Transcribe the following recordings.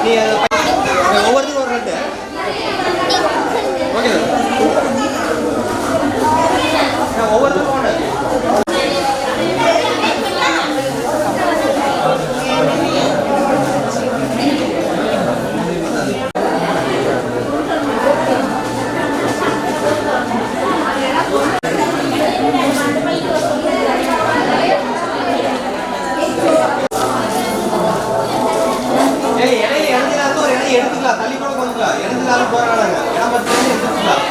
நீ ஒவ்வொருத்தரும் ஒரு ரெண்டு ஓகே ஒவ்வொருத்தரும் ஒன்று எடுத்துக்கலாம் தள்ளி கூட கொஞ்சம் எடுத்துக்கலாம் போறாங்க இடம் பத்தி எடுத்துக்கலாம்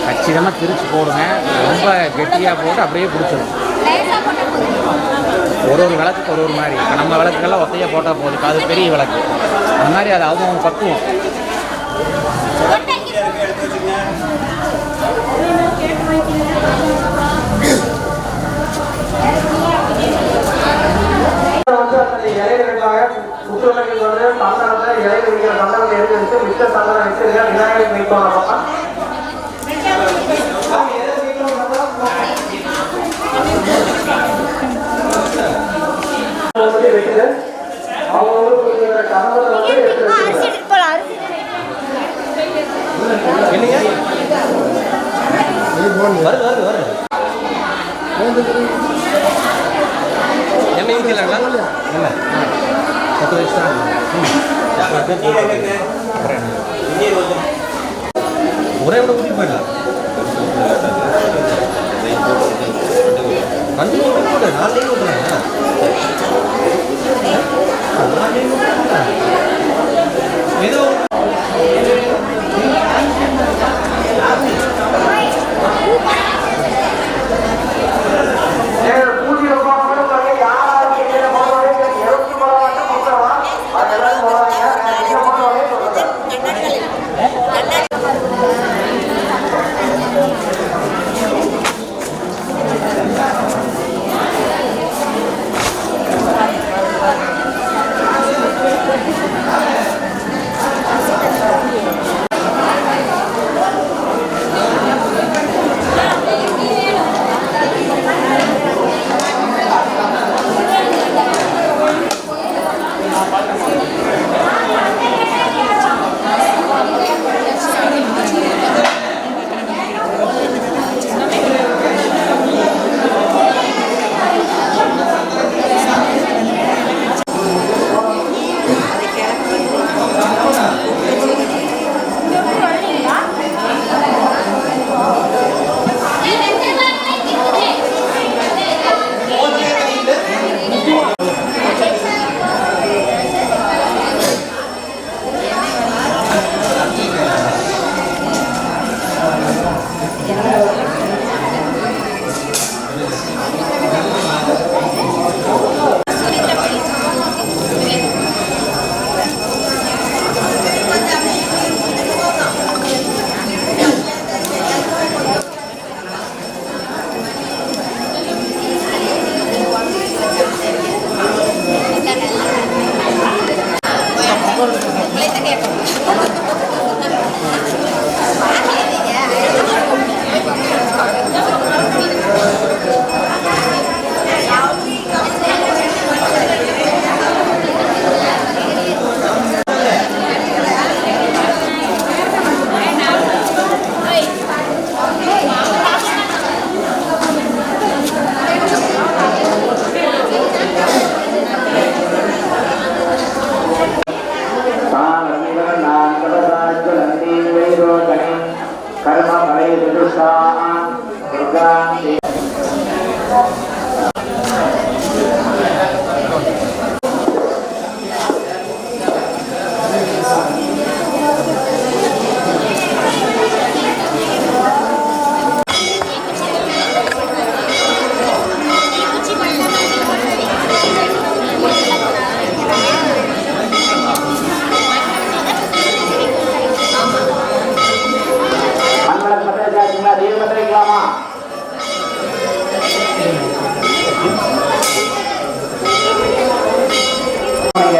கச்சிதமாக திரிச்சு போடுங்க. ரொம்ப கெட்டியாக போட்டு அப்படியே பிடிச்சிடும். ஒரு விளக்குக்கு ஒரு மாதிரி. இப்போ நம்ம விளக்குக்கெல்லாம் ஒத்தையாக போட்டால் போதும். அது பெரிய விளக்கு. அந்த மாதிரி அது அவங்க பக்குவம். புற்றுநோய்க்கு வந்து சந்தனத்தை இலையில் வைக்கிற சந்தனத்தை எடுத்து வச்சு மிச்ச சந்தனம் வச்சு விநாயகர் வைப்பாங்க. ஒரே விட ஊற்றி போயிடலாம். அஞ்சு போட்டு 4 டைம் ஊற்றுறாங்க. ஏதோ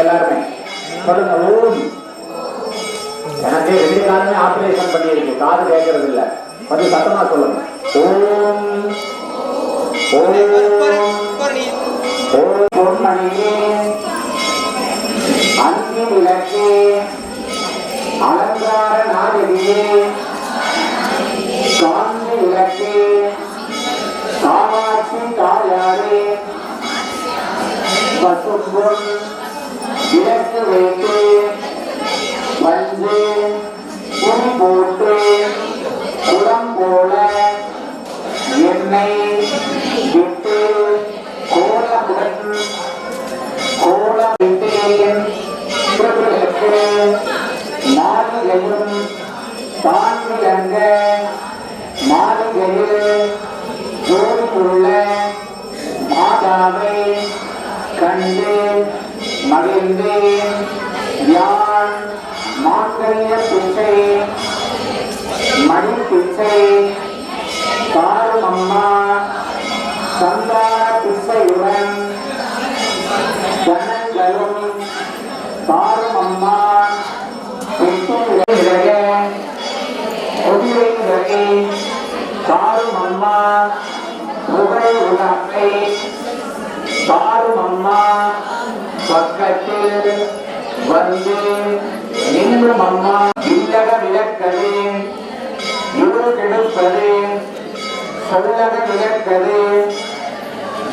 எல்லாருமே சொல்லுங்க. ஓம். எனக்கு 2 காலுமே ஆபரேஷன் பண்ணியிருக்கு, காது கேட்கறது இல்ல. கொஞ்சம் சத்தமா சொல்லுங்க. ஓம் ஓம் பொன்மணியே அந்தி விளக்கே அலங்கார நாயகியே காந்தி விளக்கே காமாட்சி தாயாரே பசும்பொன் விளக்கு வைத்து மஞ்சு துணி போட்டு குளம் போல எண்ணெய் விட்டு கோலமுடன் கோலமிட்டேன் மாளிகையும் தான் விளங்க மாளிகையில் ஜோதியுள்ள மாதாவை கண்டு மகிழ்ந்தேன். யான் மாங்கல்ய பிச்சை மணி பிச்சை தாரும் அம்மா சந்தான பிச்சையுடன் ஜனங்களும் தாரும் அம்மா ஒதிரை தாரும் அம்மா புகழ் உணவை தாரும் அம்மா பக்கத்தில் வந்து நின்றும் அம்மா இல்லக விளக்கது இருள் கெடுப்பது சொல்லக விளக்கது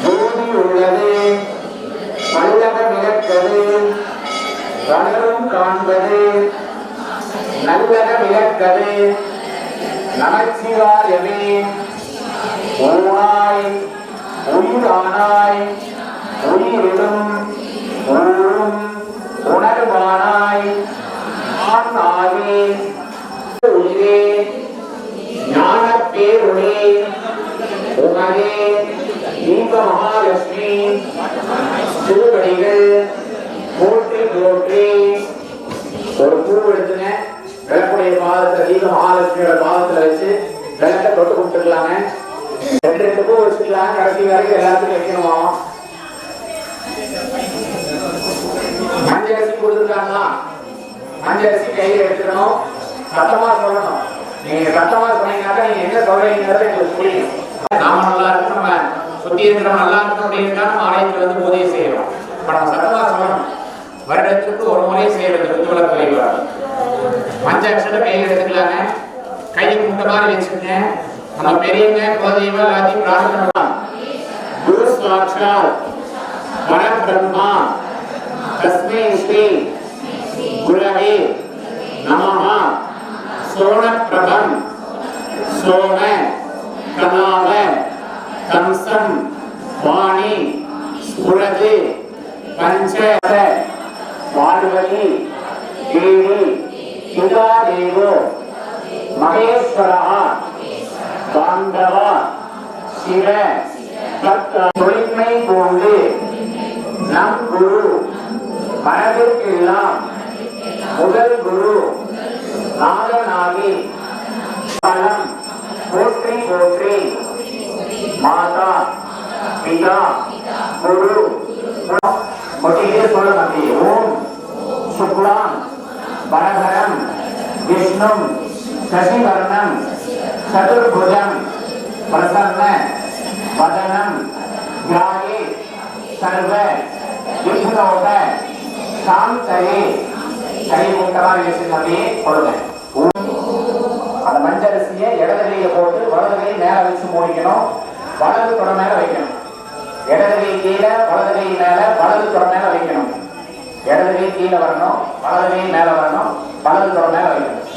ஜோதி உள்ளது பல்லக விளக்கது வளரும் காண்பது நல்லக விளக்கது நமச்சிவாயமே ஓனாய் உயிரானாய் உயிரிடும் ஊரும் உணர்வானாய் ஆனாவே உயிரே ஞான பேருளே உமரே தீப மகாலட்சுமி திருவடிகள் போற்றி போற்றி. ஒரு பூ எடுத்துங்க, விளக்குடைய பாதத்தை தீப மகாலட்சுமியோட பாதத்துல வச்சு விளக்க தொட்டு கொடுத்துக்கலாங்க. 2 பூ வச்சுக்கலாம், கடைசி வரைக்கும் எல்லாத்துக்கும் வைக்கணுமா? மஞ்சள் அரிசி கொடுத்துருக்காங்களா? மஞ்சள் அரிசி கையில் எடுத்துக்கணும், சத்தமா சொல்லணும். நீங்க சத்தமா சொன்னீங்கன்னாக்கா நீங்க என்ன சொல்றீங்கிறது எங்களுக்கு புரியும். நாம நல்லா இருக்கணும், நம்ம சுத்தி இருக்கிறவங்க நல்லா இருக்கணும் அப்படின்னா நம்ம ஆலயத்துல வந்து உதவி செய்யறோம். இப்ப நம்ம சத்தமா சொல்லணும். வருடத்துக்கு ஒரு முறை செய்யறது விளக்கு வைக்கிறார். மஞ்சள் அரிசியோட கையில் எடுத்துக்கலாங்க, கையை முட்ட மாதிரி வச்சுக்கங்க. நம்ம பெரியவங்க குலதெய்வம் எல்லாத்தையும் பிரார்த்தனை பண்ணலாம். குரு சாட்சாத் பரபிரம்மா தஸ்மை ஸ்ரீ குரவே நமஹ. சோன பிரபம் சோன கனாவ கம்சம் வாணி ஸ்புரது பஞ்ச பார்வதி தேவி சுதா தேவோ மகேஸ்வரா பாண்டவா சிவ தொழில்மை போன்று நம் குரு மனதிற்கெல்லாம் முதல் குரு நாகநாகி பலம் போற்றி போற்றி. மாதா பிதா குரு முட்டியே சொல்ல மாட்டேன். ஓம் சுக்லாம் பரதரம் விஷ்ணும் சசிவர்ணம் சதுர்புஜம் பிரசன்ன வதனம் தியாயே சர்வ விக்னோக சாந்தயே. கை முட்டமா வச்சுங்க, அப்படியே கொடுங்க. அந்த மஞ்சள் அரிசியை இடது கையில போட்டு வலது கை மேல வச்சு மூடிக்கணும். வலது தொட மேல வைக்கணும். இடது கை கீழே, வலது கை மேல, வலது தொட மேல வைக்கணும். இடது கை கீழே வரணும், வலது கை மேல வரணும், வலது தொட மேல வைக்கணும்.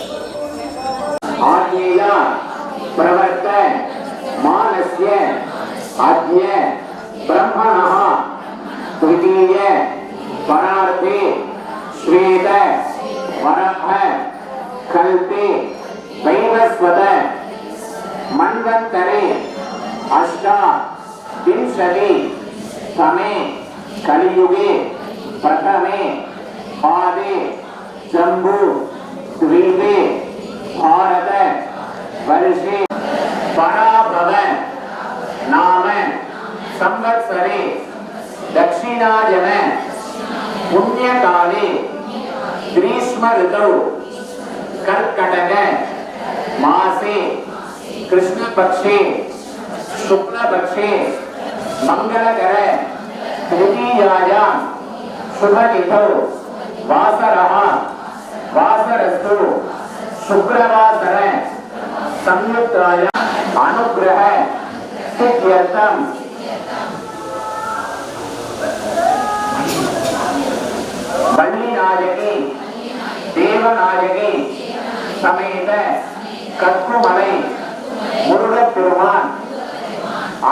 ஆகியா பிரவர்த்தி आद्य ब्रह्मणः तृतीय परार्थे श्वेत वरः कल्पे वैवस्वत मन्वन्तरे अष्टाविंशति तमे कलियुगे प्रथमे पादे जम्बू द्वीपे भारत वर्षे पराभव नाम संवत्सरे दक्षिणायन पुण्यकाले ग्रीष्म ऋतौ कर्कटक मासे कृष्णपक्षे शुक्लपक्षे मंगलकर तृतीयायां शुभतिथौ वासरः वासरस्तु शुक्रवासर संयुक्तायां अनुग्रह सिद्ध्यर्थं वल्लीनायकी देवनायकी समेत कत्कुमலை मुरुगपेरुमान्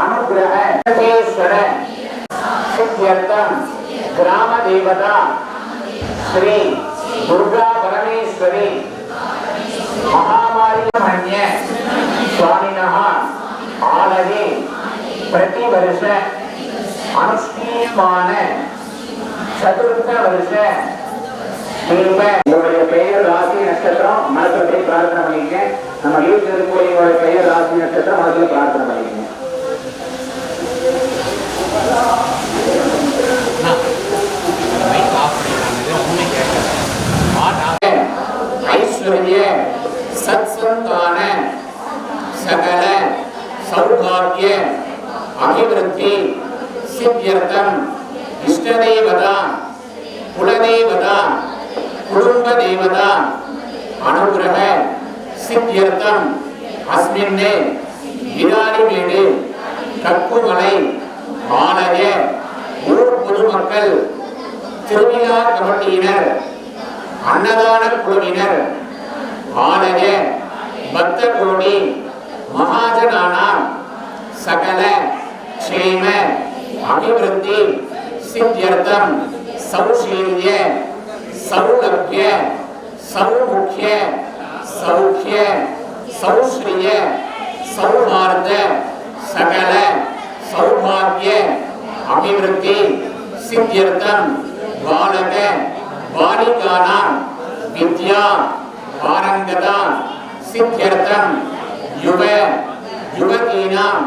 अनुग्रह सिद्ध्यर्थं ग्राम देवता श्री दुर्गा परमेश्वरी महामारी स्वामिनः आलये प्रतिवर्ष अनुष्ठीयमान चतुर्थ वर्ष உங்களுடைய பெயர் ராசி நட்சத்திரம் மனசுல பிரார்த்தனை பண்ணிக்க. நம்ம வீட்டில் இருக்கக்கூடிய பெயர் ராசி நட்சத்திரம் மனசுல பிரார்த்தனை பண்ணிக்க. ஐஸ்வர்ய சத்சந்தான சகல சௌபாகிய அபிவிருத்தி சித்தியர்த்தம் இஷ்டதேவதா குலதேவதா குடும்ப தேவதா அனுகிரக சித்தியர்த்தம் அஸ்மின் விராலிமேடு கற்குமலை ஆலய ஊர் பொதுமக்கள் திருவிழா கமிட்டியினர் அன்னதான குழுவினர் ஆலய பக்த கோடி மகாஜனானாம் சகல க்ஷேம அபிவிருத்தி சித்தியர்த்தம் சௌஷீல்ய சௌலभ्य சௌமுख्य சௌख्य சௌஸ்ரிய சௌஹார்த சகல சௌபாகிய அபிவிருத்தி சித்தியர்த்தம் பாலக பாலிகானாம் வித்யா பாரங்கதா சித்தியர்த்தம் யுவ யுவதீனாம்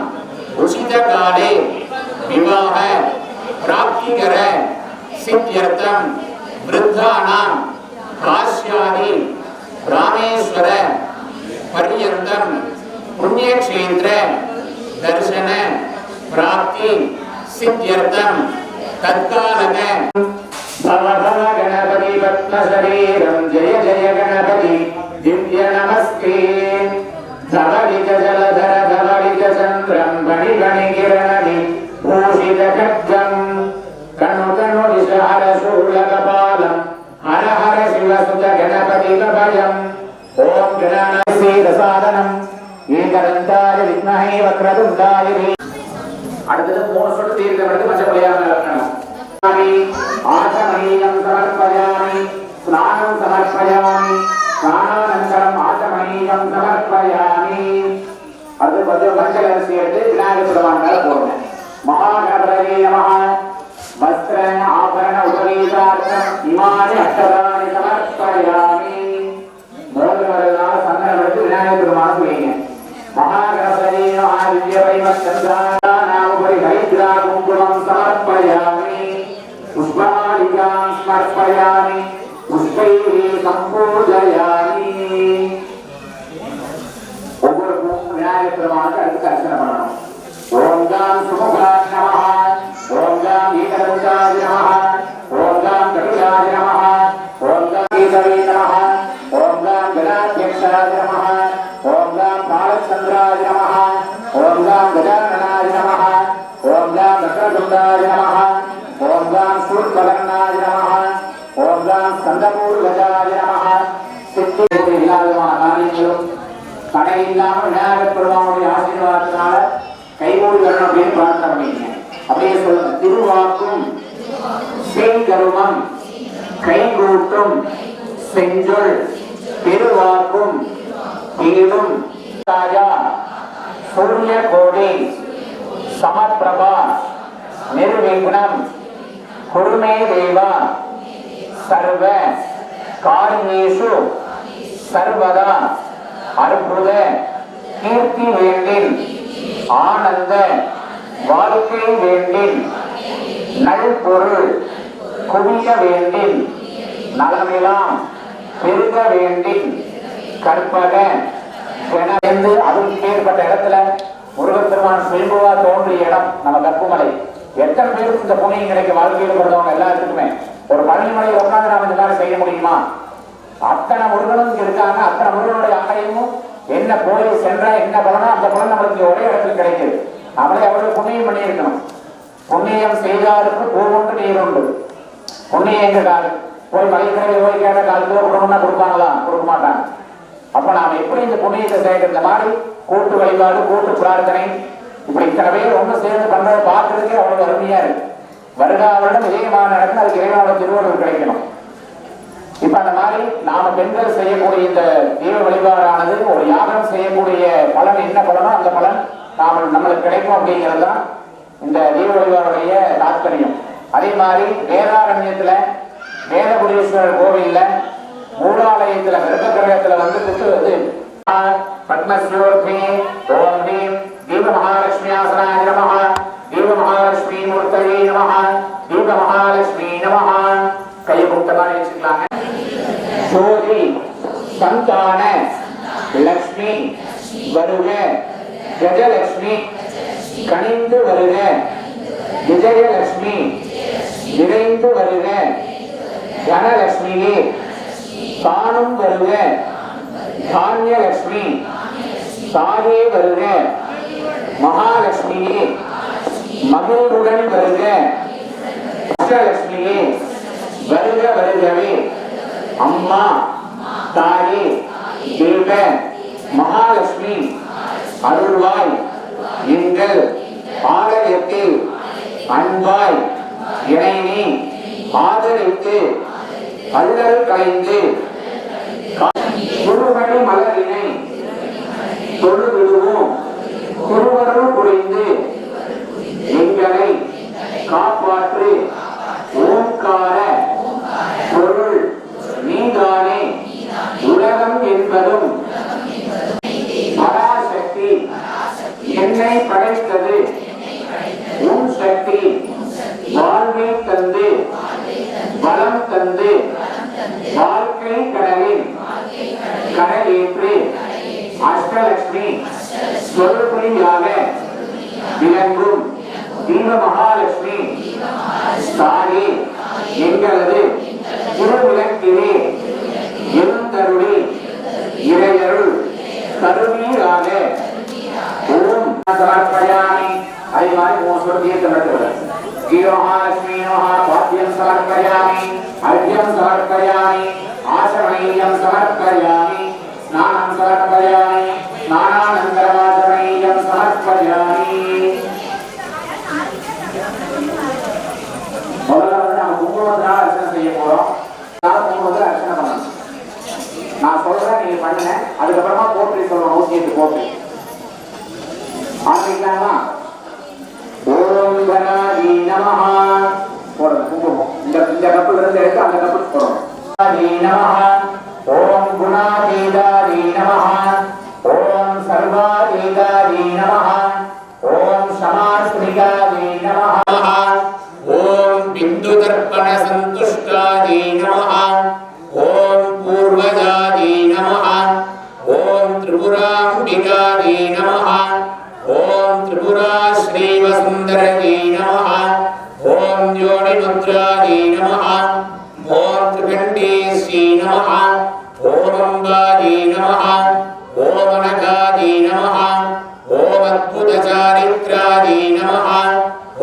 உசித காலே விவாஹ பிராப்திகர சித்தியர்த்தம் விருத்தானாம் காஷ்யாதி ராமேஸ்வர பர்யந்தம் புண்ணியக்ஷேத்திர தர்சன பிராப்தி சித்தியர்த்தம் தற்காலக भव भव गणपति पद्मशरीरं जय जय गणपति दिव्य नमस्ते धवलित जलधर धवलित चन्द्रं बणि बणि किरणि भूषित खड्गं कणु कणु विषहर शूलकपालं हर हर शिव सुत गणपति भयम् ओम गणानास्य रसादनं एकदन्ताय विद्महे वक्रतुण्डाय அடுத்து மூணு சொட்டு தீர்த்தம் எடுத்து பஞ்சபலியாக நடக்கணும். आचमनीयं समर्पयामि स्नानं समर्पयामि स्नानानन्तरम् आचमनीयं समर्पयामि அது கொஞ்சம் மஞ்சள் அரிசி எடுத்து விநாயகர் பெருமான் மேல போடணும். மகாகணபதியே நமः வஸ்திர ஆபரண உபவீதார்த்தம் இமானி அஷ்டதானி சமர்ப்பயாமி. மோதிரமரலால் சந்தனம் எடுத்து விநாயகர் பெருமான் வைங்க. மகாகணபதியே நமः வித்யவைமச்சந்திரானாமுபரி ஹரித்ரா குங்குமம் சமர்ப்பயாமி. पुष्पमालिकां समर्पयामि पुष्पैः सम्पूजयामि. ஒவ்வொரு விநாயகர் பெருமானுக்கு அடுத்து அர்ச்சனை பண்ணணும். ஓம் காம் சுமுகாய நமः ஓம் காம் ஏகதந்தாய நமः ஓம் காம் கபிலாய நமः ஓம் காம் கேசவே நமः ஓம் காம் கணாத்யக்ஷாய நமः ஓம் காம் பாலச்சந்திராய நமः ஓம் காம் கஜானனாய நமः ஓம் காம் வக்ரதுண்டாய நமः ஓம் காம் சூர்பகர்ணாய நமः ஓம் காம் ஸ்கந்தமூர்வஜாய நமः. சித்தி எல்லா விதமான காரியங்களும் தடை இல்லாமல் விநாயகர் பெருமானுடைய ஆசீர்வாதத்தினால கைகூடி வரணும் அப்படின்னு பிரார்த்தனை பண்ணிக்கங்க. அப்படியே சொல்லுங்க. திருவாக்கும் செங்கருமம் கைகூட்டும் செஞ்சொல் பெருவாக்கும் தீடும் ராஜா சூரிய கோடி சமப்பிரபா நிர்விக்னம் குருமே தேவா சர்வ காரியேஷு சர்வதா அற்புத கீர்த்தி வேண்டின் ஆனந்த வாழ்க்கை வேண்டின் நல்பொருள் குவிய வேண்டின் நலமெல்லாம் பெருக வேண்டின் கற்பக என்று அதுக்கு ஏற்பட்ட இடத்துல முருகப்பெருமான் செல்வா தோன்றிய இடம் நம்ம கற்புமலை. எத்தனை பேருக்கு இந்த புண்ணியம் கிடைக்க வாழ்க்கையில் பிறந்தவங்க எல்லாத்துக்குமே ஒரு பழனிமலை உட்காந்து நாம இந்த மாதிரி செய்ய முடியுமா? அத்தனை முருகனும் இருக்காங்க. அத்தனை முருகனுடைய ஆலயமும் என்ன கோயில் சென்றா என்ன பலனோ அந்த பலன் நம்மளுக்கு ஒரே இடத்துல கிடைக்குது. நம்மளே அவ்வளவு புண்ணியம் பண்ணி இருக்கணும். புண்ணியம் செய்தாருக்கு பூவுண்டு நீர் உண்டு. புண்ணியம் எங்க காது போய் மலைக்கடை போய் கேட்ட கால் கிலோ கொடுக்கணும்னா கொடுப்பாங்களா? கொடுக்க மாட்டாங்க. அப்ப நாம எப்படி இந்த புண்ணியத்தை சேர்க்கிற இந்த மாதிரி கூட்டு வழிபாடு கூட்டு பிரார்த்தனை இப்படி இத்தனை பேர் ஒன்று சேர்ந்து பண்றதை பார்க்கறதுக்கே அவ்வளவு அருமையா இருக்கு. வருடா வருடம் விஜயமான நடக்கும். அதுக்கு இறைவனோட திருவள்ளுவர் கிடைக்கணும். இப்ப அந்த மாதிரி நாம பெண்கள் செய்யக்கூடிய இந்த தெய்வ வழிபாடானது ஒரு யாகம் செய்யக்கூடிய பலன் என்ன பலனோ அந்த பலன் நம்மளுக்கு கிடைக்கும் அப்படிங்கிறது தான் இந்த தெய்வ வழிபாடுடைய தாத்பரியம். அதே மாதிரி வேதாரண்யத்துல வேதபுரீஸ்வரர் கோவில்ல மூலாலயத்துல கர்ப்ப கிரகத்துல வந்து பத்மஸ்யோர்த்தி ஓம் ஹ்ரீம் தீப மகாலட்சுமி ஆசனாய நமஹ தீப மகாலட்சுமி மூர்த்தயே நமஹ தீப மகாலட்சுமி நமஹ கையை கூட்டமா வச்சுக்கலாங்க. ஜோதி சந்தான லட்சுமி வருக கஜலட்சுமி கனிந்து வருக விஜயலட்சுமி விரைந்து வருக தனலட்சுமியே தானும் வருக தானியலட்சுமி தாயே வருக மகாலட்சுமியே மகிழ்வுடன் வருக அஷ்டலட்சுமியே வருக வருகவே அம்மா தாயே தேவ மகாலட்சுமி அருள்வாய் எங்கள் ஆலயத்தில் அன்பாய் இணைனி ஆதரித்து அல்லல் கலைந்து குருமணி மலரினை தொழுவிடுவோம் குருவருள் புரிந்து எங்களை காப்பாற்று ஓம்கார பொருள் நீதானே உலகம் என்பதும் பராசக்தி என்னை படைத்தது உன் சக்தி வாழ்வை தந்து வளம் தந்து வாழ்க்கை கடலில் கடலேற்று அஷ்டலட்சுமி சொல்படியாக விளங்கும் தீப மகாலட்சுமி தாயே எங்களது திருவிளக்கிலே எழுந்தருளி இறையருள் கருவீராக ஓம் சமர்ப்பயாமி. அதே மாதிரி மூணு சொல்லியே தமிழ் ஜீவமகாலட்சுமி நமஹ பாத்தியம் சமர்ப்பயாமி அர்க்யம் சமர்ப்பயாமி ஆசமனீயம் சமர்ப்பயாமி ஸ்நானம் சமர்ப்பயாமி ஸ்நானானந்தரமாசமனீயம் சமர்ப்பயாமி. முதல்ல வந்து நம்ம குங்குமத்தினால அர்ச்சனை செய்ய போறோம். குங்குமத்தில் அர்ச்சனை பண்ணணும். நான் சொல்றேன், நீங்க பண்ணுங்க. அதுக்கப்புறமா போற்றி சொல்லணும். 108 போற்றி ஆரம்பிக்கலாமா? ஓம் கணாதி நமஹ போடணும். குங்குமம் இந்த கப்புல இருந்து எடுத்து அந்த கப்புக்கு போடணும். கணாதி நமஹ ஓம் குணாதீதாதி நமஹ ஓம் சர்வாதீதாதி நமஹ ஓம் சமாஸ்திரிகாதி நமஹ ஓம் பிந்து தர்ப்பண சந்துஷ்டாதி நமஹ ஓம் பூர்வஜாதி நமஹ ஓம் திரிபுராம்பிகாதி நமஹ ஓம் திரிபுரா ஸ்ரீ வசுந்தரதி நமஹ ஓம் யோனிமுத்ராதி நமஹ ஓம் திரிகண்டி ஸ்ரீ நமஹ ஓம் அம்பாதி நமஹ ஓம் அனகாதி நமஹ ஓம் அத்புத சாரித்ராதி நமஹ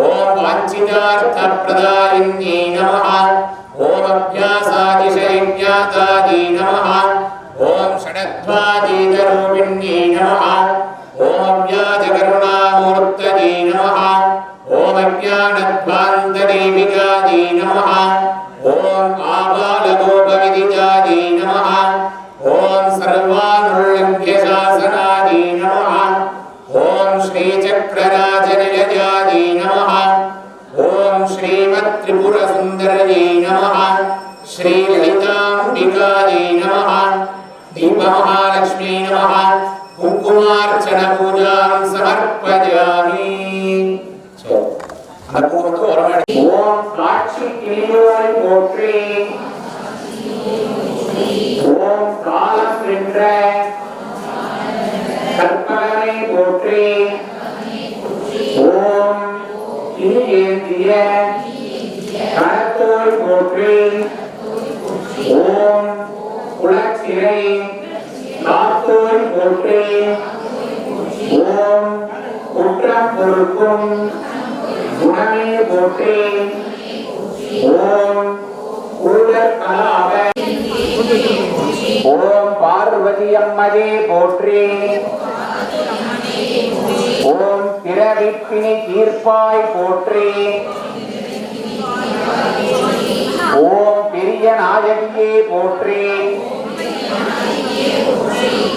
ஓம் வாஞ்சிதார்த்த பிரதாயின்யே நமஹ ஓம் அப்யாசாதிசைன்யாதாதி நமஹ ஓம் ஷடத்வாதீதரூபிண்யே நமஹ ஓம் வியாஜகருணாமூர்த்தயே महालक्ष्मी नमः कुंकुमार्चन पूजां समर्पयामि அந்த பூவுக்கு ஒரு மணி ஓம் காட்சி கிளியோய் போற்றி ஓம் காலம் வென்ற கற்பகனை போற்றி ஓம் கிளி ஏந்திய கணத்தோய் போற்றி ஓம் குலச்சிறை காத்தோய் போற்றி ஓம் குற்றம் பொறுக்கும் குணமே போற்றி ஓம் கூடர் கலாப ஓம் பார்வதி அம்மதே போற்றி ஓம் பிறவிப்பினி தீர்ப்பாய் போற்றி ஓம் பெரிய நாயகியே போற்றி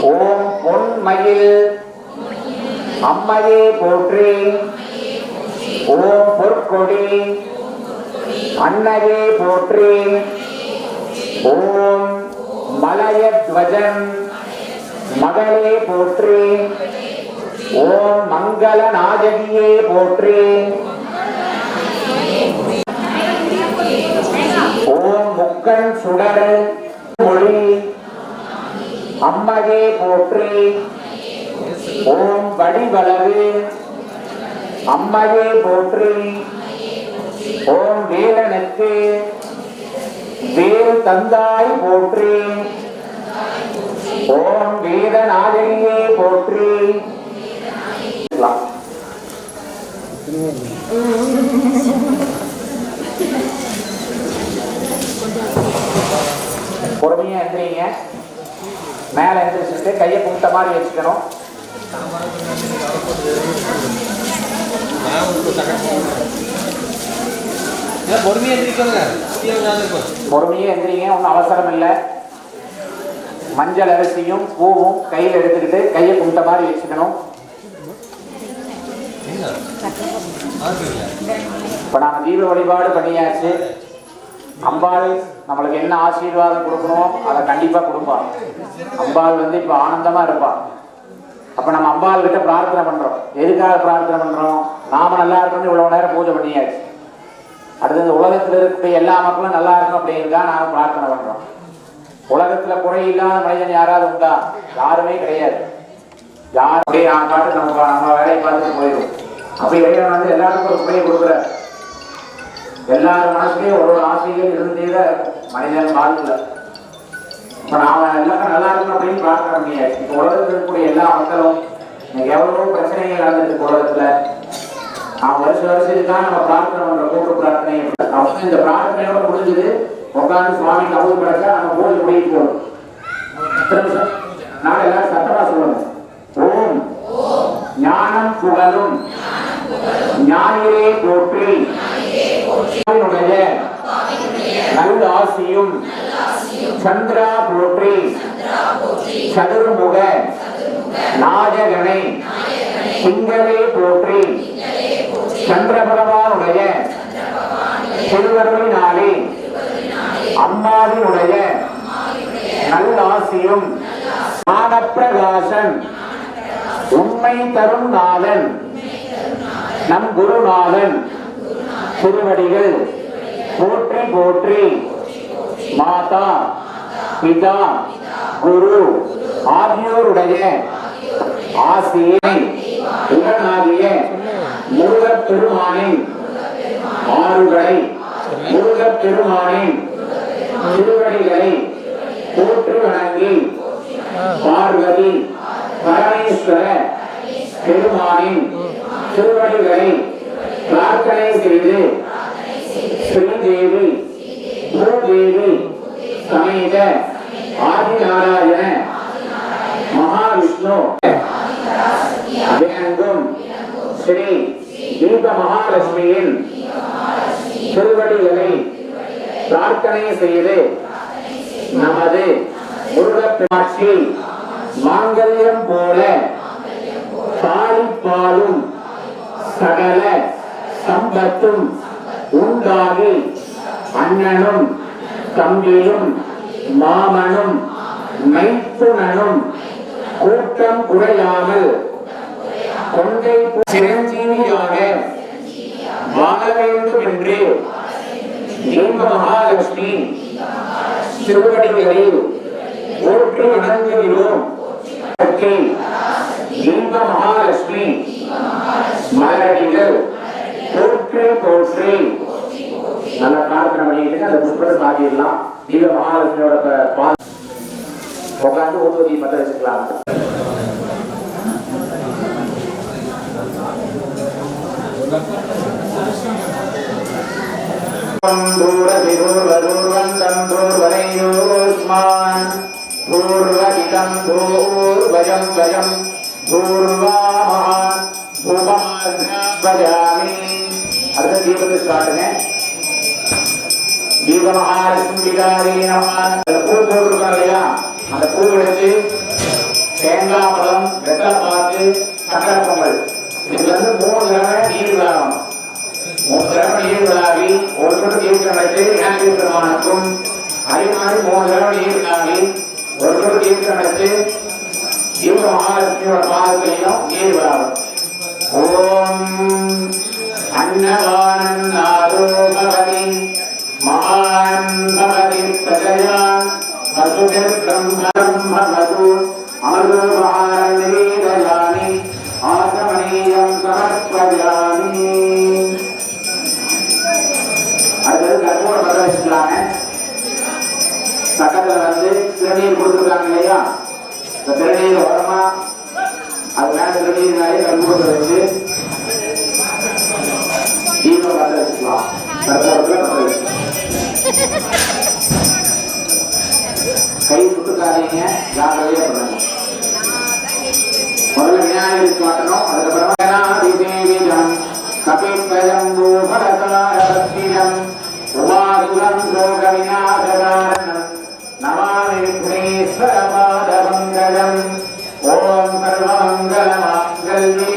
ஓம் பொன்மயில் அம்மையே போற்றி ஓம் பொற்கொடி அன்னையே போற்றி ஓம் மலயத்வஜன் மகளே போற்றி ஓம் மங்கள நாயகியே போற்றி ஓம் முக்கண் சுடர் மொழி அம்மையே போற்றி ஓம் வடிவளவு அம்மையே போற்றி ஓம் வேலனுக்கு வேல் தந்தாய் போற்றி ஓம் வேதநாயகியே போற்றி பொறுமையா எந்திரிங்க. மேல எந்திரிச்சுட்டு கையை கும்பிட்ட மாதிரி வச்சுக்கணும். பொறுமையே எந்திரிங்க, ஒன்றும் அவசரம் இல்லை. மஞ்சள் அரிசியும் பூவும் கையில் எடுத்துக்கிட்டு கையை கும்பிட்ட மாதிரி வச்சுக்கணும். இப்ப நாம தீப வழிபாடு பண்ணியாச்சு. அம்பாள் நம்மளுக்கு என்ன ஆசீர்வாதம் கொடுக்கணும் அதை கண்டிப்பா கொடுப்பா. அம்பாள் இப்ப ஆனந்தமா இருப்பா. அப்ப நம்ம அம்பாள் கிட்ட பிரார்த்தனை பண்றோம். எதுக்காக பிரார்த்தனை பண்றோம்? நாம நல்லா இருக்கணும். இவ்வளவு நேரம் பூஜை பண்ணியாச்சு. அடுத்தது உலகத்துல இருக்கக்கூடிய எல்லா மக்களும் நல்லா இருக்கணும் அப்படிங்கிறதுக்காக நாம பிரார்த்தனை பண்றோம். உலகத்துல குறையில்லாத மனிதன் யாராவது உண்டா? யாருமே கிடையாது. யார் அப்படியே நான் பாட்டு நம்ம வேலையை பார்த்துட்டு போயிடும். அப்படி இறைவன் எல்லாருக்கும் ஒரு குறையை கொடுக்குறாரு. எல்லாரும் மனசுலயும் ஒரு ஆசைகள் இருந்தே மனிதன் வாழ்க்கல. இப்ப நாம எல்லாரும் நல்லா இருக்கணும் அப்படின்னு பிரார்த்தனை முடியாது. இப்ப உலகத்தில் இருக்கக்கூடிய எல்லா மக்களும் எவ்வளவோ பிரச்சனைகள் நடந்துருக்கு உலகத்துல. நான் வருஷத்துக்காக நம்ம பிரார்த்தனை பண்ற கூட்டு பிரார்த்தனை. இந்த பிரார்த்தனையோட முடிஞ்சது உட்காந்து சுவாமி கவுது படைச்சா நம்ம போய் முடிவு போகணும். நாங்க எல்லாரும் சத்தமா சொல்லணும். ஓம் ஞானம் புகழும் ஞாயிறே போற்றி நல்ல ஆசியும் சந்திரா போற்றி சதுர்முக நாயகனை திங்களே போற்றி சந்திர பகவானுடைய செல்வர்களினாலே அம்மாவினுடைய நல்ல ஆசியும் ஞானப்பிரகாசன் உண்மை தரும் நாதன் நம் குருநாதன் திருவடிகள் போற்றி போற்றி. மாதா பிதா குரு ஆகியோருடைய ஆசியை உடனாகிய முருகப் பெருமானின் ஆறுகளை முருகப் பெருமானின் திருவடிகளை போற்றி வணங்கி பார்வதி பரமேஸ்வர பெருமானின் திருவடிகளை பிரார்த்தனை செய்து ஸ்ரீதேவி பூதேவி சமேத ஆதிநாராயண மகாவிஷ்ணு விளங்கும் ஸ்ரீ தீப மகாலட்சுமியின் திருவடிகளை பிரார்த்தனை செய்து நமது முருகப்பெருமாட்சி மாங்கல்யம் போல தாய்ப்பாலும் சகல சம்பத்தும் உண்டாகி அண்ணனும் தம்பியும் மாமனும் மைத்துனனும் கூட்டம் குறையாமல் கொண்டை சிரஞ்சீவியாக வாழ வேண்டும் என்று இன்ப மகாலட்சுமி திருவடிகளில் போற்றி வணங்குகிறோம். இன்ப மகாலட்சுமி மலரடிகள் போற்றி போற்றி. நல்ல பிரார்த்தனை பண்ணிட்டு அந்த புஷ்பத்தை சாதிடலாம். தீப மகாலட்சுமியோட உட்காந்து ஊதுவதி பத்த வச்சுக்கலாம். அடுத்த தீபத்தை காட்டுங்க. தீப மகாலட்சுமி பூ போட்டிருக்கோம் இல்லையா, அந்த பூ எடுத்து தேங்காய் பழம் வெட்டை பார்த்து சக்கரை பொங்கல் இதுல இருந்து 3 தடவை நீர் விழாவும். 3 தடவை நீர் விழாவி ஒரு சொட்டு தீர்த்தம் வைத்து விநாயகர் பெருமானுக்கும் அதே மாதிரி 3 தடவை நீர் விழாவி ஒரு சொட்டு தீர்த்தம் வைத்து தீப மகாலட்சுமியோட பாதத்திலையும் நீர் விழாவும். ஓம் அன்னவானோ பவதி மகான் பவதி பிரஜயா வசுதர் பிரம்மது அமரு மகாநிவேதயாமி ஆசமனீயம் சமர்ப்பயாமி. அடுத்தது கற்பூர பற்ற வச்சுக்கலாங்க. பக்கத்துல வந்து திருநீர் கொடுத்துருக்காங்க இல்லையா, இந்த திருநீர் ஓரமா அது மேல திருநீர்னாலே கற்பூரத்தை வச்சு தீபம் பற்ற வச்சுக்கலாம். கற்பூரத்துல பற்ற வச்சுக்கலாம். கை சுட்டுக்காதீங்க, ஜாக்கிரதையா பண்ணுங்க. முதல்ல விநாயகருக்கு காட்டணும். அதுக்கப்புறமா கபித்வயம் பூபரசாரபத்திரம் உமாசுரம் சோக விநாசகாரணம் நமாமி விக்னேஸ்வர பாதமங்கலம். ஓம் சர்வமங்கல மாங்கல்யே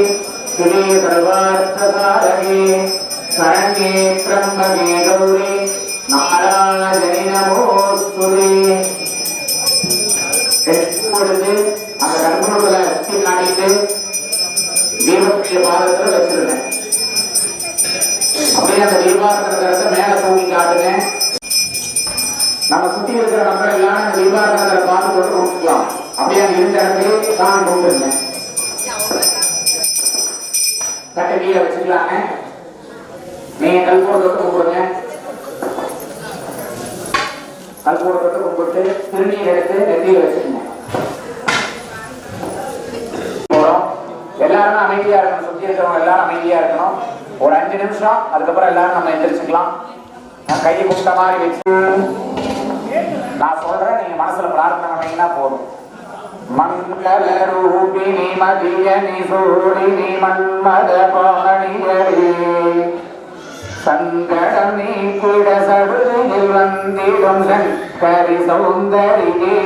ஸ்ரீ சர்வார்த்த சாதகே சரண்யே த்ரம்பகே கௌரி நாராயணி நமோஸ்துதே. பொழுது அந்த கற்பூரத்துல சுத்தி காட்டிட்டு தீபத்துடைய பாதத்துல வச்சிருந்தேன். அப்படியே அந்த தீபாரத்தை மேல தூக்கி காட்டுங்க. நம்ம சுத்தி இருக்கிற மக்கள் எல்லாம் அந்த தீபாரத்தை பார்த்து கொண்டு கொடுத்துக்கலாம். அப்படியே அங்க இருந்த இடத்துல சாமி கொண்டுருங்க. கட்டை கீழே வச்சுக்கலாங்க. நீங்க கற்பூரத்தை கும்பிடுங்க. கற்பூரத்தை கும்பிட்டு திருநீர் எடுத்து நெத்தியில வச்சுக்கோங்க. எல்லாரும் அமைதியா இருக்கணும். சுத்தி இருக்கிறவங்க எல்லாரும் அமைதியா இருக்கணும். ஒரு 5 நிமிஷம், அதுக்கப்புறம் எல்லாரும் நம்ம எந்திரிச்சுக்கலாம். நான் கையை கும்பிட்ட மாதிரி வச்சு நான் சொல்றேன், நீங்க மனசுல பிரார்த்தனை பண்ணீங்கன்னா போதும். மங்கள ரூபிணி மதியனி சூரிணி மன்மத பாணியரே சங்கடம் நீக்கிட சடுதில் வந்திடும் கரி சௌந்தரியே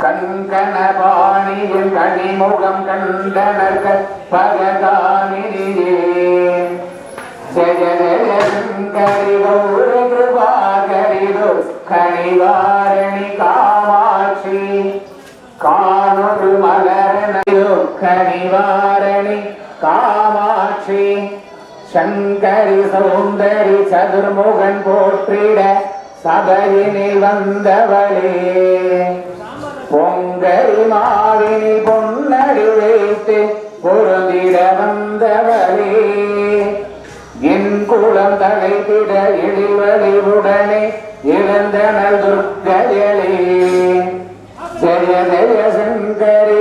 கண்கண பாணியின் கனிமுகம் கண்டனர் பகதானினியே ஜய ஜய சங்கரி கௌரி கிருபாகரிது கணிவாரணி காமாட்சி காணொரு மலரணையோ கணிவாரணி காமாட்சி சங்கரி சௌந்தரி சதுர்முகன் போற்றிட சபையினில் வந்தவளே பொங்கரி மாவினி பொன்னடி வைத்து பொருந்திட வந்தவளே என் குலம் தலைத்திட எழில்வழிவுடனே இழந்தனல் துர்க்கையளே ஜெய ஜெய சங்கரி.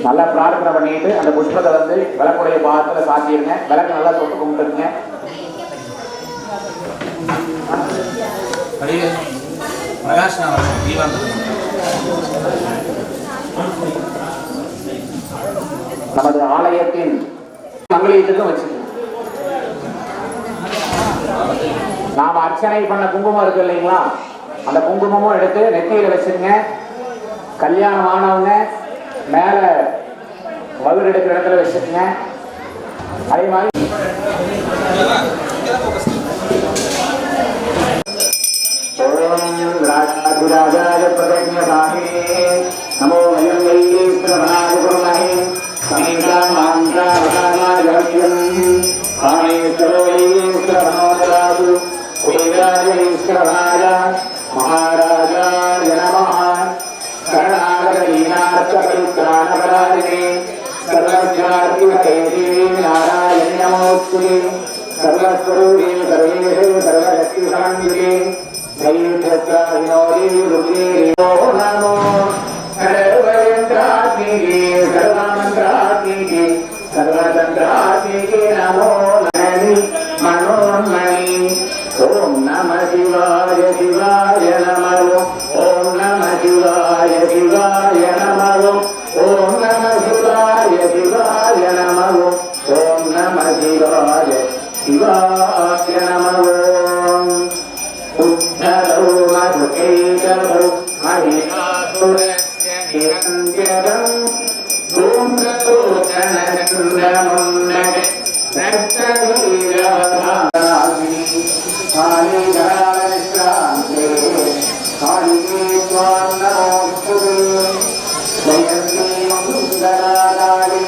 நல்லா பிரார்த்தனை பண்ணிட்டு அந்த புஷ்பத்தை வந்து விளக்குடைய பாகத்துல சாத்திருங்க. விளக்கு நல்லா தொட்டு கும்பிட்டுருங்க. நமது ஆலயத்தின் மங்களீயத்துக்கும் வச்சுக்கணும். நாம அர்ச்சனை பண்ண குங்குமம் இருக்கு இல்லைங்களா, அந்த குங்குமமும் எடுத்து நெத்தியில வச்சுருங்க. கல்யாணம் ஆனவங்க மேல மதுர் எடுக்கிற இடத்துல வச்சுருங்க. அதே மாதிரி நமோ महाराजाय नमः शरणागतदीनार्थपरित्राणपरायणे सर्वस्यार्थिवैरी नारायण नमोस्तुते सर्वस्वरूपे सर्वेषु सर्वशक्तिसमन्विते दैत्यत्राविनोदे रुद्रे नमो सर्वयन्त्रात्मिके सर्वमन्त्रात्मिके सर्वतन्त्रात्मिके नमो मनोन्मणि ओम नमः शिवाय शिवाय नमः ओम नमः शिवाय शिवाय नमः ओम नमः शिवाय शिवाय नमः ओम नमः शिवाय शिवाय नमः उद्धरो मधुकैकभो महिषासुरस्य निरञ्जनं धूम्रलोचनचन्द्रमुन्नगे रक्तवीरवधानि कालीगरालनिश्रान्ते कालिके त्वां नमोऽस्तुते जयन्ती मङ्गलाकाली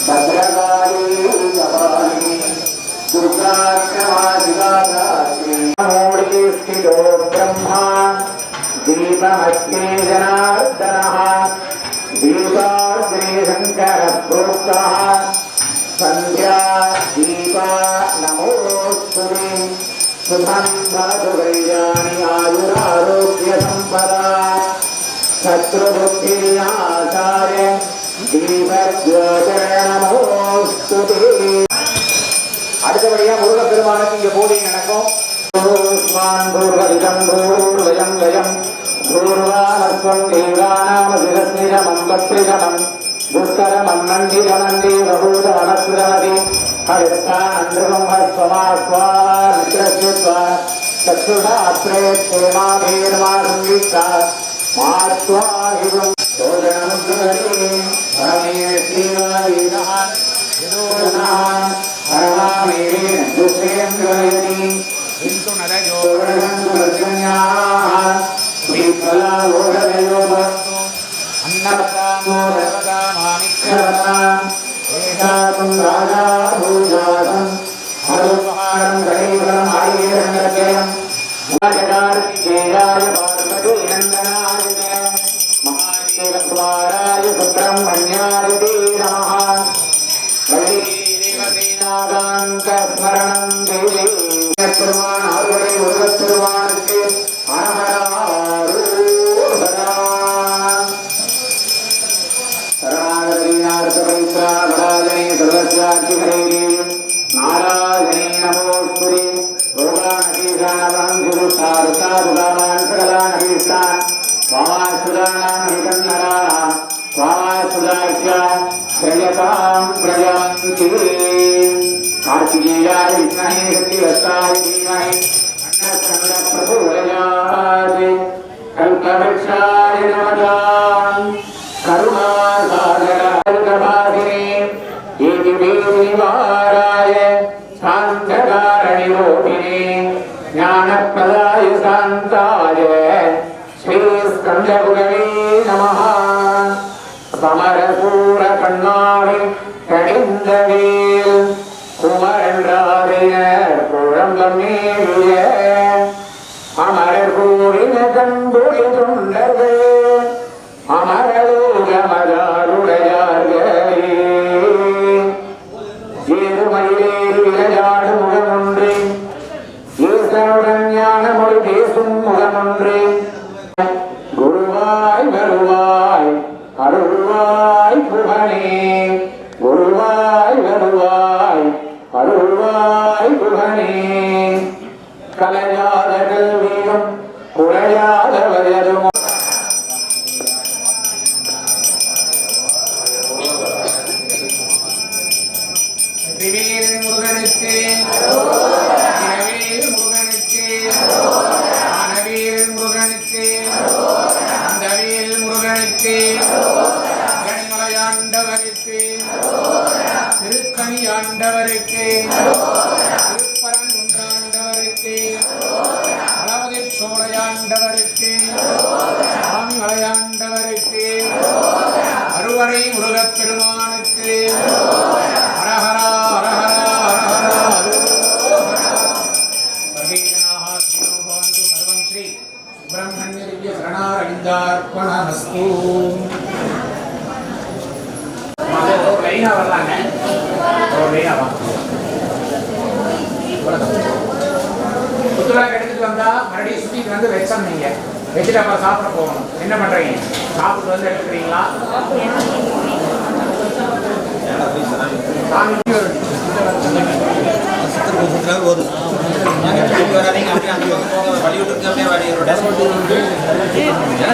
भद्रकाली कपालिनी दुर्गाक्षमा शिवाधात्री नमोऽर्थे स्थितो ब्रह्मा दीपमस्ते जनार्दनः दीपाग्रे शङ्करप्रोक्तः संध्या दीपा नमोस्तुते शुभं भवतु कल्याणि आयुरारोग्य संपदा शत्रुबुद्धिविनाशाय दीपज्योतिरे नमोस्तुते அடுத்தபடியா முருகப்பெருமானுக்கு இங்க பூஜை நடக்கும் பூர்வான் பூர்வரிதம் பூர்வயம் வயம் பூர்வானஸ்வம் தேவானாமதிரஸ்மிரமம் பத்ரிதமம் दुष्करमं नन्दिरमन्दी बहूतमनस्रमति हरिस्तानन्द्रब्रह्मस्वमास्वामित्रस्यत्वा चक्षुषात्रेक्षेमाभीर्मारुङ्गिष्टा मात्वाहिवं भोजनमुद्रहरि परमेश्रीवादीनः यदोनः परमामेवेन दुष्येन्द्रयति किन्तु नरजोर्णन्तुर्जन्याः श्रीफलावोढनयो भवतु अन्नवतामो देवतामानिक्षरताम् एषातं राजा भूजातम् हरुपहारं गणेशम् आयुरङ्गजयम् महाजगार्तिकेयाय पार्वतीनन्दनाय महादेवद्वाराय सुब्रह्मण्याय ते नमः वैदेवसेनाकान्तस्मरणं देवे பெருமான் அவர்களை ஒருவர் பெருமானுக்கு नारायणे नमोस्तुते भोगानकीशानवंशुरुष्टारुष्टारुगामान् वामासुराणां वामासुराख्य श्रयतां प्रयान्ति कार्तिकेयाय विद्महे शक्तिवत्ताय धीमहि अन्नस्कन्दप्रचोदयात् कल्पवृक्षाय नमः करुणासागरकल्पवासिने निवाराय शान्तकारणिरोधिने ज्ञानप्रदाय शान्ताय श्रीस्कन्दगुरवे नमः समरपूरकण्णावे कणिन्दवेल् कुमरन्राविனர் குழம்பமேவிய அமரர் கூறின கண்புரி தொண்டர்கள் அமரலோகமதாருடையார்களே ஏறுமயிலேறி விளையாடு முகமொன்று ஈசனுடன் ஞான மொழி பேசும் முகமொன்று குருவாய் வருவாய் அருள்வாய் புகனே குருவாய் வருவாய் அருள்வாய் புகனே கலையாத கல்வியும் குறையாத வயதும் முருகனுக்கு முருகனுக்கு ஆனவேல் முருகனுக்கு அந்தவேல் முருகனுக்கு கனிமலையாண்டவருக்கு திருக்கணியாண்டவருக்கு திருப்பரங்குன்றாண்டவருக்கு அளவதி சோழையாண்டவருக்கு சாமிமலையாண்டவருக்கு அறுவடை முருகப்பெருமானுக்கு ஹரஹரா ஹரஹரா ஹரஹரா லைனாக வரலாங்க. லைனாக வாங்க. புத்துவிளக்கு எடுத்துட்டு வந்தா மறுபடியும் சுற்றிட்டு வந்து வச்சோம். நீங்கள் வச்சுட்டு அப்புறம் சாப்பிட போகணும். என்ன பண்ணுறீங்க? சாப்பிட்டு வந்து எடுத்துக்கிறீங்களா? சாமி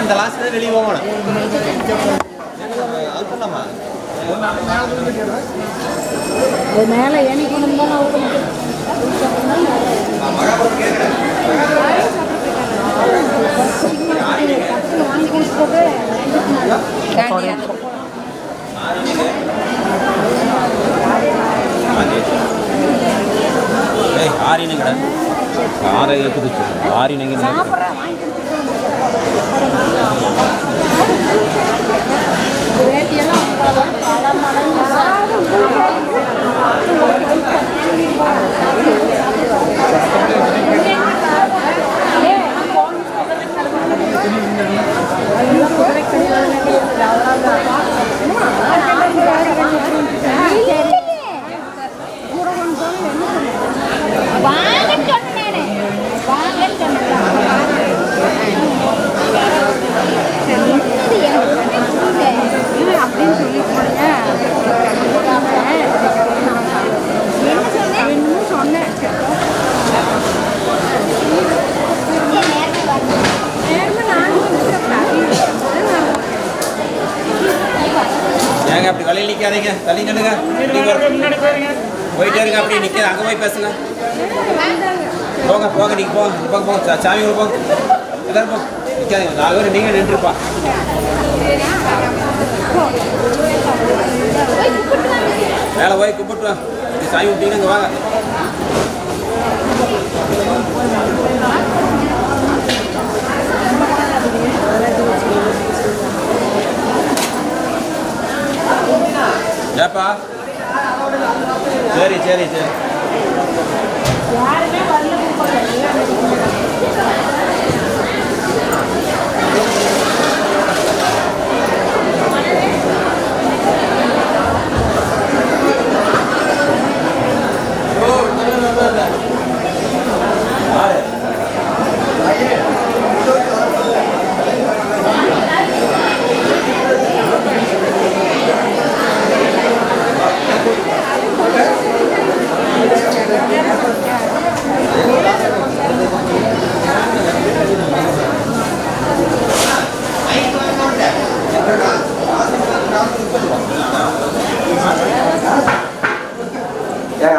இந்த லாஸ்ட் வெளியே போகணும். அது பண்ணலாமா? மேலே ஏனி கொண்டு வாங்கி கொடுத்து ஆரினுங்கடா ஆரை இருக்குது ஆரினங்க வேட்டியெல்லாம் அப்படின்னு சொல்லி சொன்னேன். ஏங்க அப்படி வலையில் நிற்காதீங்க, தள்ளி நில்லுங்க. போயிட்டே இருங்க, அப்படி நிற்காது. அங்கே போய் பேசுங்க. போங்க போங்க, நீங்கள் போங்க, போங்க போங்க, சாமி கூட போங்க. எல்லாரும் போங்க, நிற்காதீங்க. 4 பேர் நீங்கள் நின்றுப்பா. மேலே போய் கும்பிட்டு வாங்க. சாமி விட்டீங்கன்னா இங்கே வாங்க. ஏப்பா சரி சரி சரி.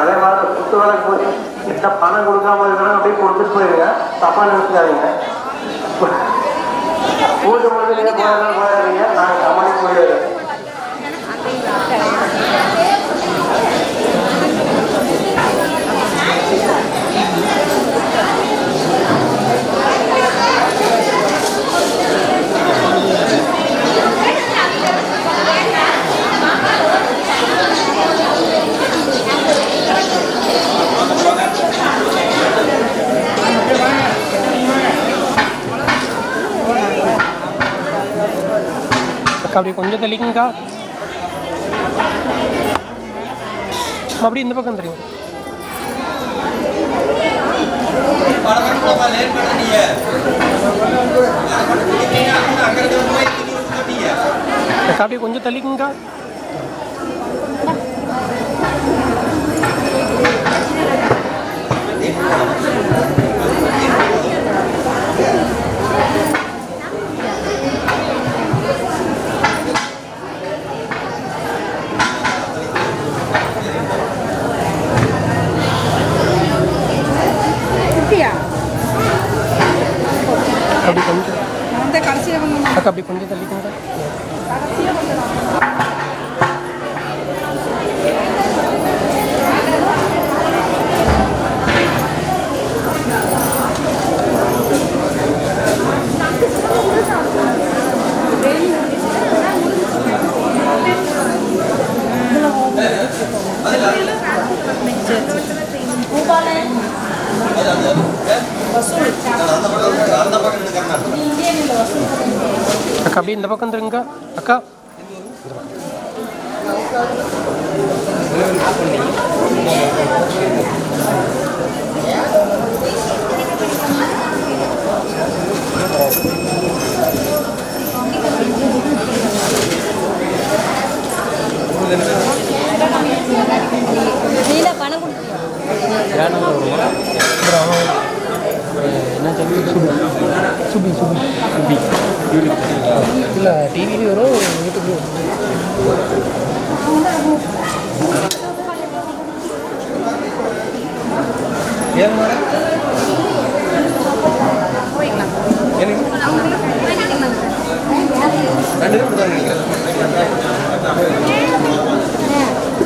அதே மாதிரி புத்துவிளக்கு போய் கிட்ட பணம் கொடுக்காம இருக்கணும், அப்படியே கொடுத்துட்டு போயிருங்க. தப்பா நினைச்சுக்காதீங்க. பூஜை முடிஞ்சு நீங்க போயிடாதீங்க. நாங்கள் கம்பெனிக்கு போயிடுறோம். அப்படி கொஞ்சம் தள்ளிக்குங்கக்கா. அப்படி இந்த பக்கம் தெரியும். அப்படியே கொஞ்சம் தள்ளிக்குங்கக்கா. அப்படி கொஞ்சம் அக்கா அப்படி கொஞ்சம் தள்ளிக்குங்க. அக்கா அப்படியே இந்த பக்கம் திருங்க அக்கா. பணம் சுபி சுபி சுபி இல்லை டிவிலையும் வரும் யூடியூப்லேயும்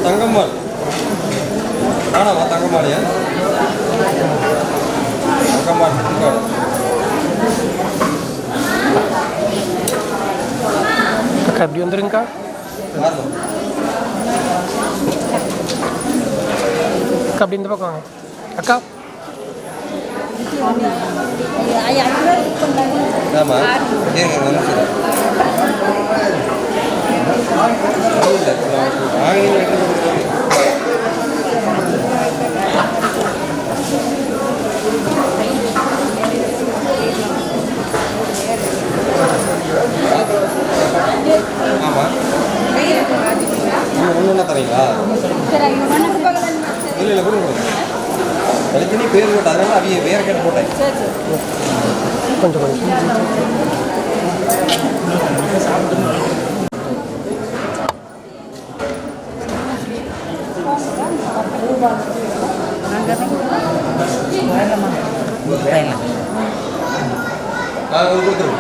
தங்கம்மாள் ஆனாவா தங்கம்மாளையா தங்கம்மாள் அக்கா எப்படி வந்துருங்கக்கா அக்கா அப்படி இந்த பக்கம் வாங்க அக்கா ஆமாம் ஆமாம் ஒன்று ஒன்றா தரீங்களா இல்லை இல்லை கொடுங்க தனித்தனி பேர் போட்டு அதனால அவங்க வேறு கேட்டு போட்டேன் கொஞ்சம் கொஞ்சம் கொடுத்துருவோம்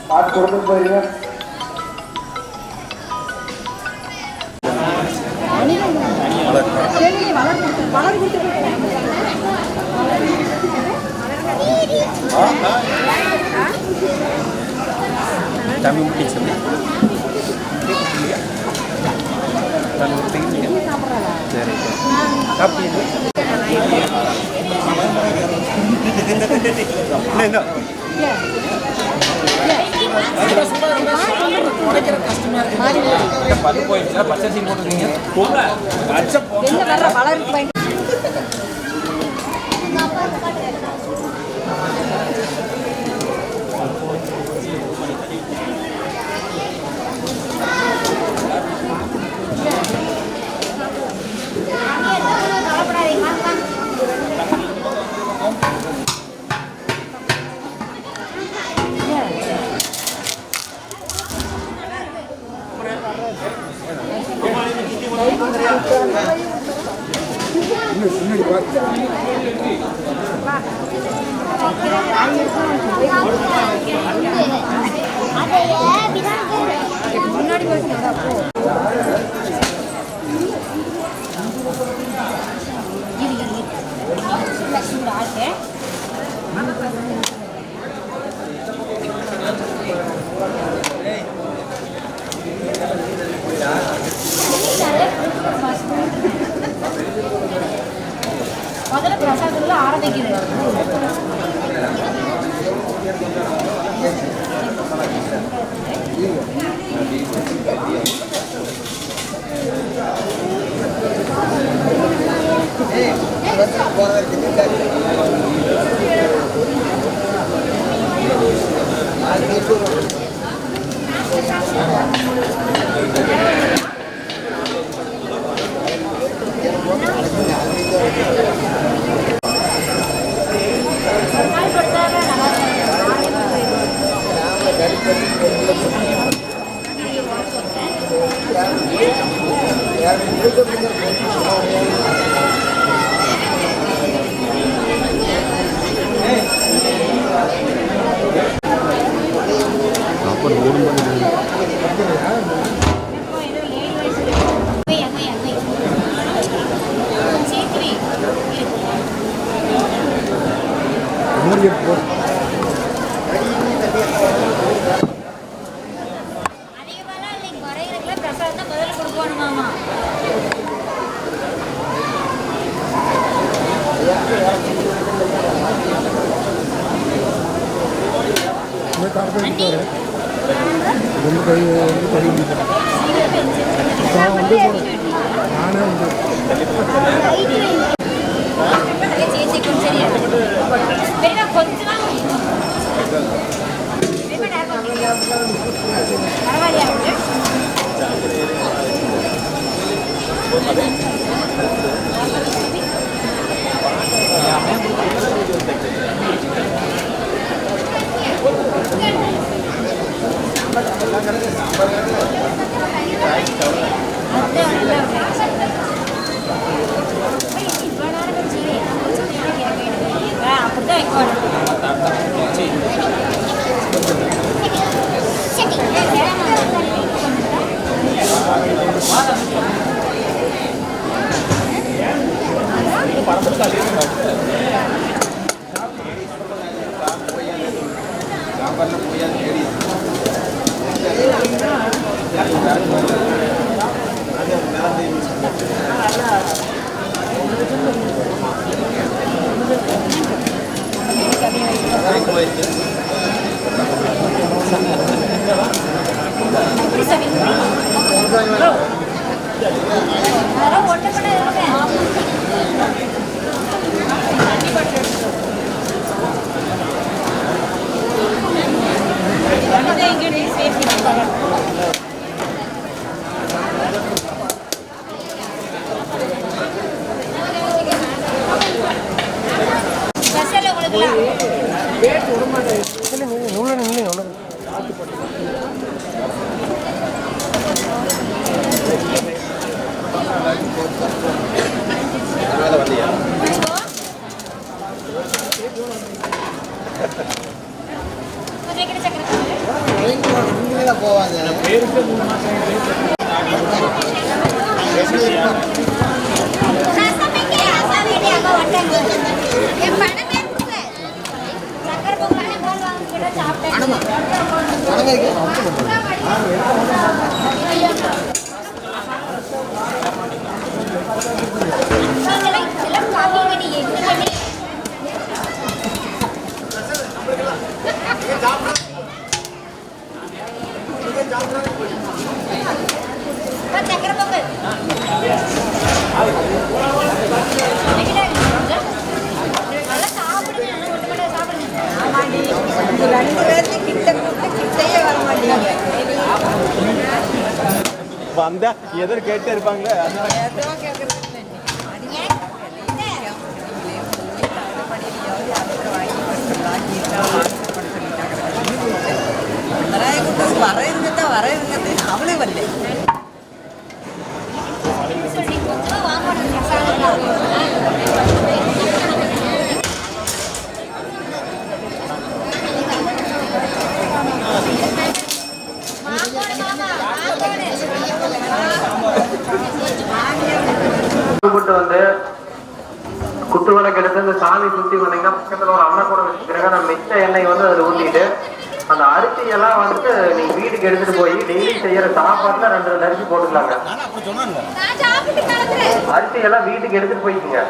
பார்த்து கொடுத்துட்டு போயிருங்க. தமிழ் டீச்சர் சரி சாப்பிட்டீங்க பல்லு போயிடுச்சா பச்சரிசி போட்டுருக்கீங்க முன்னாடி முதல்ல பிரசாதத்துல ஆரம்பிக்கிறது வந்தா எதோ கேட்டே இருப்பாங்களே. அவளே வரல. வந்து குத்து விளக்கு எடுத்து இந்த சாமி சுத்தி வந்தீங்கன்னா பக்கத்துல ஒரு அன்னக்கூட வச்சுக்கிறேன். நான் மிச்ச எண்ணெய் வந்து அதுல ஊத்திட்டு அந்த அரிசி எல்லாம் வந்துட்டு நீங்க வீட்டுக்கு எடுத்துட்டு போய் டெய்லி செய்யற சாப்பாட்டுல 2 அரிசி போட்டுக்கலாங்க. அரிசி எல்லாம் வீட்டுக்கு எடுத்துட்டு போய்க்குங்க.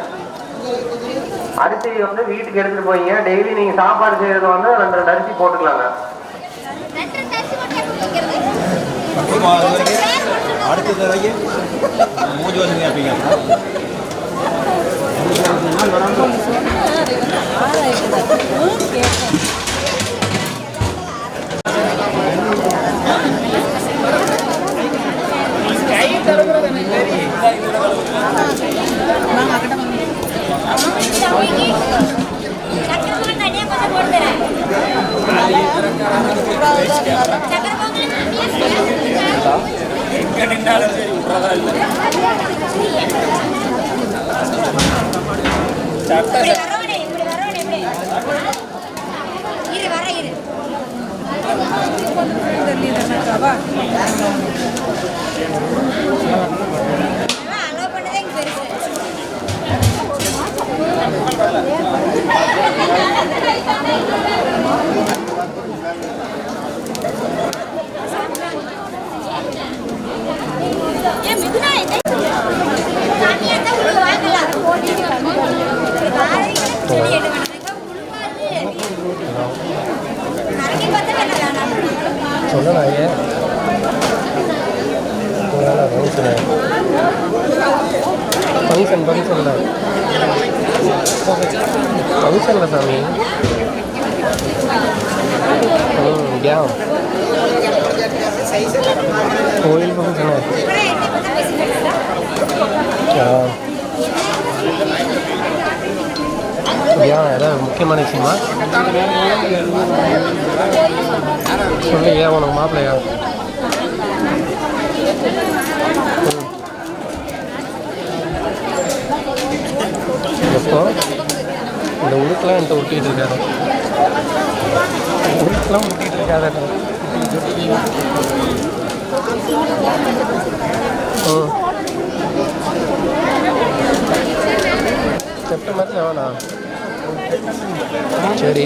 அரிசி வந்து வீட்டுக்கு எடுத்துட்டு போய்ங்க. டெய்லி நீங்க சாப்பாடு செய்யறது வந்து 2 அரிசி போட்டுக்கலாங்க. அடுத்த தடவைக்கு மூஞ்சி வந்து கேட்பீங்க. சொல்லலாயே ஃபங்க்ஷனில் சாமி ஏன் கோயில் ஃபங்க்ஷனு ஏன் ஏதாவது முக்கியமான விஷயமா சொல்லு ஏன் உனக்கு மாப்பிள்ளையா எப்போ இந்த உடுக்கெலாம் என்கிட்ட ஒட்டிகிட்டு இருக்காரு உடுக்கெலாம் ஒட்டிகிட்டு இருக்காரு செப்டம்பர் 7 சரி